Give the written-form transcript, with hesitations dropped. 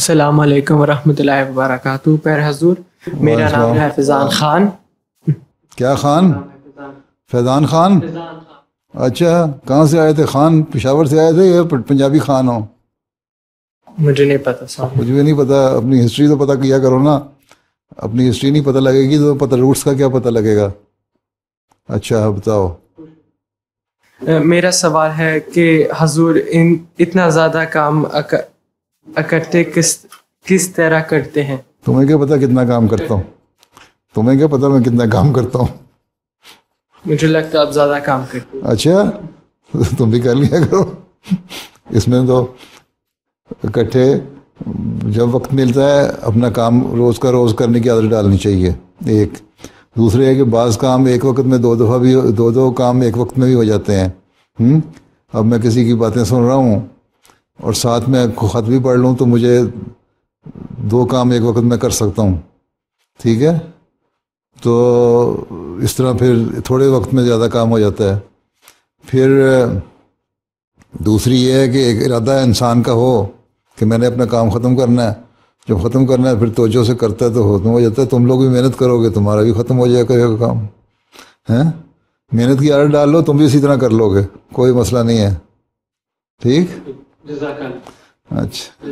السلام علیکم ورحمۃ اللہ وبرکاتہ. پیر حضور، میرا نام ہے فیضان خان. کیا خان؟ فیضان خان. اچھا، کہاں سے آئے تھے خان؟ پشاور سے آئے تھے یا پنجابی خان ہو؟ مجھے نہیں پتا صاحب. مجھے بھی نہیں پتا. اپنی ہسٹری تو پتہ کیا کرو نا. اپنی ہسٹری نہیں پتہ لگے گی تو پتہ روٹس کا کیا پتہ لگے گا. اچھا بتاؤ. میرا سوال ہے کہ حضور اتنا زیادہ کام اکٹھے کس طرح کرتے ہیں؟ تمہیں کیا پتا کتنا کام کرتا ہوں؟ تمہیں کیا پتا میں کتنا کام کرتا ہوں؟ مجھے لگتا ہے آپ زیادہ کام کرتے ہیں. اچھا، تم بھی کر لیا کرو. اس میں تو اکٹھے جب وقت ملتا ہے اپنا کام روز کا روز کرنے کی عادت ڈالنی چاہیے. ایک دوسرے ہے کہ بعض کام ایک وقت میں دو کام ایک وقت میں بھی ہو جاتے ہیں. اب میں کسی کی باتیں سن رہا ہوں اور ساتھ میں خط بھی پڑھ لوں تو مجھے 2 کام ایک وقت میں کر سکتا ہوں. ٹھیک ہے، تو اس طرح پھر تھوڑے وقت میں زیادہ کام ہو جاتا ہے. پھر دوسری یہ ہے کہ ایک ارادہ انسان کا ہو کہ میں نے اپنا کام ختم کرنا ہے. جب ختم کرنا ہے پھر توجہ سے کرتا ہے تو ختم ہو جاتا ہے. تم لوگ بھی محنت کرو گے تمہارا بھی ختم ہو جائے گا کام. محنت کی عادت ڈال لو، تم بھی اسی طرح کر لو گے، کوئی مسئلہ نہیں ہے. ٹھیک. اچھا.